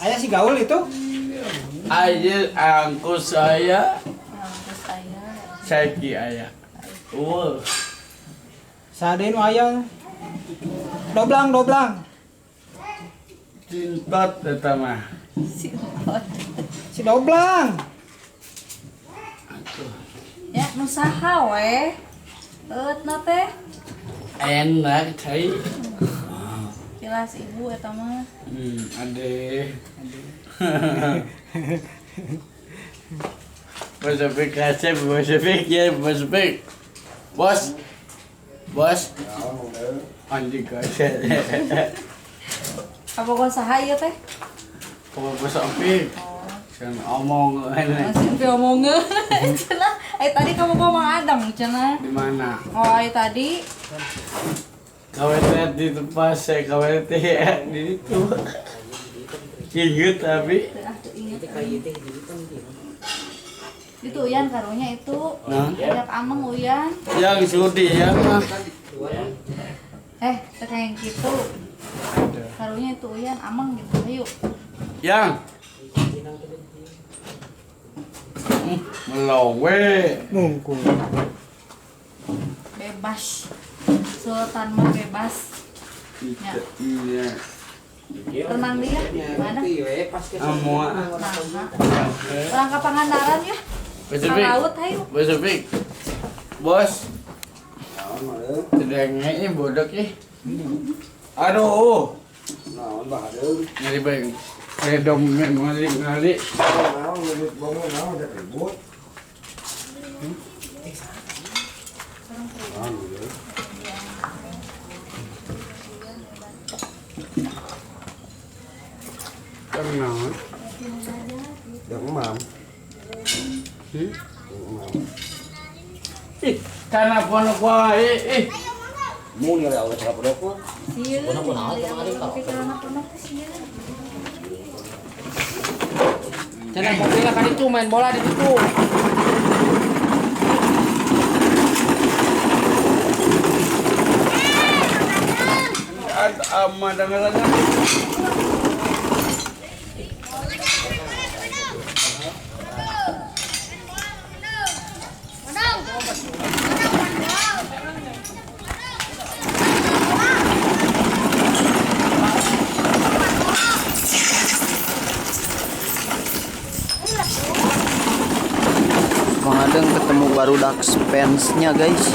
Ayah si gaul itu. Ayah angkus saya. Angkus saya. Saiki ayah. Sadein ayah. Doblang. Cintot eta mah. Si doblang. Ya nusaha we. Eutna teh. Enak cai. Jelas ibu eta mah. Ade. Bos Opik kasih, Bos Opik ya, Bos Opik. Bos. Anjing kasih. Apa kau saha ieu teh? Kalau Bos Opik. Kan omong Masih omongnya. Cenah, tadi kamu ngomong Adang cenah. di mana? Oh, tadi Kawet di tempat saya kawet di itu. Ingat tapi. itu Uyan karunya itu. Nah. Ajak Ameng Uyan. Yang sudi ya mah. Teka yang gitu. Karunya itu Uyan Ameng gitu. Ayo. Yang. Melowe. Mungkul. Bebas. Sultan mah bebas. Ya. Iya. Tenang dia. Mana? Amua. Orang ke Pangandaran ya. Bos Ke Opik. laut ayo. Bos Opik. Bos. Sedangnya bodoh ih. Aduh. Nyari bang. Redom ngali. Kenal. Karena pono wae Mau nyari awal berapa doko? Iya. Pono-pono aja kemarin kau. Cenah mobil kan itu main bola di situ. ada ama dengan Mengadeng ketemu barudak Spence-nya guys.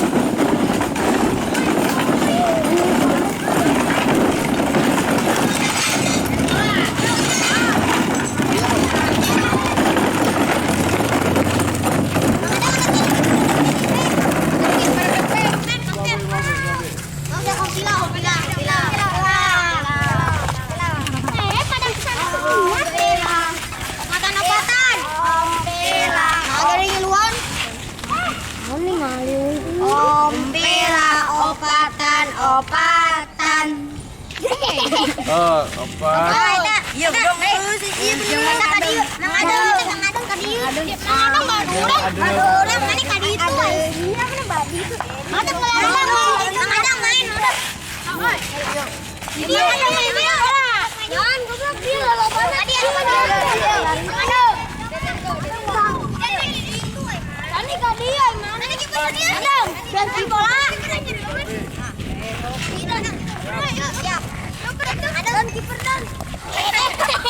Opatan. oh apa Iya, dong. Yang ada kadi, nang ada kadi. Ada orang mana kadi itu. Iya, mana babi itu. Ada kelihatan. Nang ada main, udah. Dia ada main. Jangan goblok dia lolopan. Tadi ada. Ada. Tadi kadi ya, mana kiper dia? Ganti bola.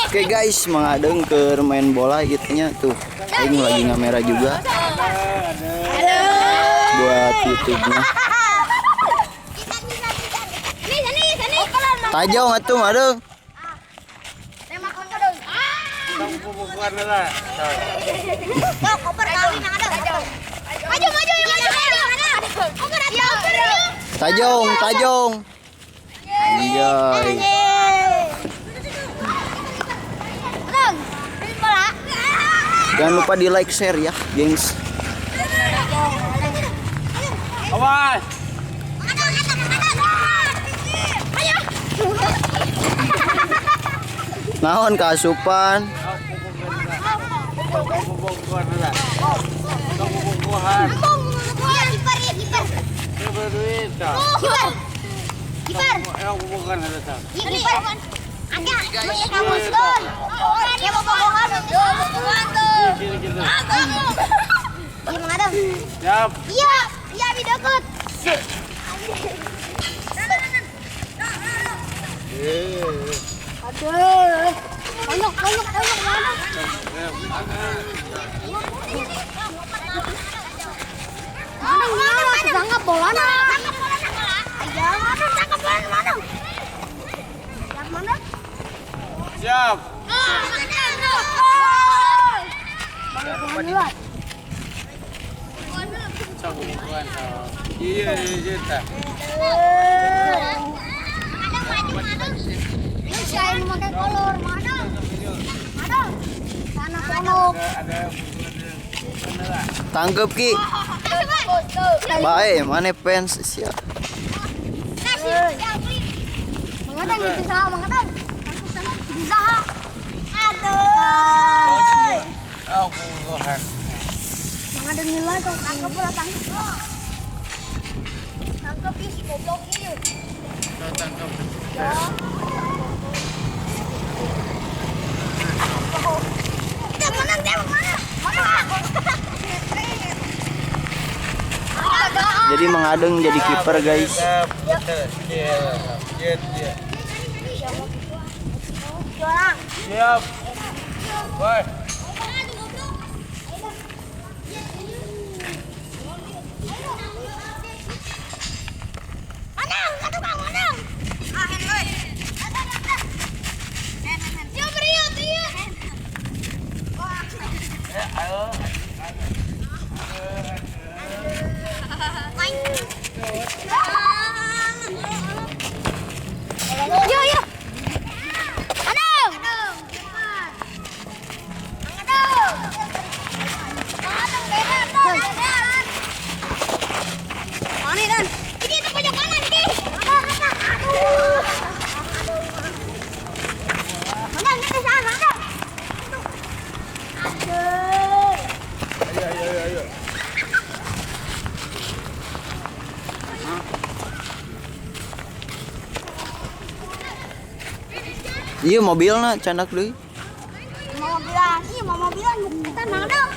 Oke guys, mengadeng ke main bola gitunya tuh. Aing lagi ngamera juga buat YouTube-nya. Tajong atuh adeng. bukan lah Koper kawin yang ada. Maju yang ada. Koper ada. Tajong. Anjay. Jangan lupa di like share ya, gengs. awas Naon keasupan. bukan lah bukan Kiper. yang bukan ada tak Kiper. Ada, masih kamu Gun. Dia mau bohongan tuh. Gimana dong? Siap. Iya, iya di dekat. Aduh, banyak mana? Mana? Tangkap bola na. Ayo, tangkap bola mana? Yang mana? Siap. Iya, iya. Saya memakai kolor mana? Ada. Sana kolor. Tangkep Ki. Bae, mana fans siap. Mengadang itu sah, mengadang. Bisa. Aduh. Aku gohan. Mengadang nilai kok tangkap bola tangkap. Tangkap isi goblok ini. Tangkap. Dia mana? Jadi mengadeng jadi kiper guys. Siap. Woi. Manang, satu bang, manang. Siap beriut, iya. Ayo. Main. Yo, yo. Manang. Mana Dan? Ini itu pojok kanan ini. Aduh. Mana ini sana, mana? Aduh. Ayo. Iya mobilnya candak deui. Mau mobilan, iya mau mobilan. Kita mana?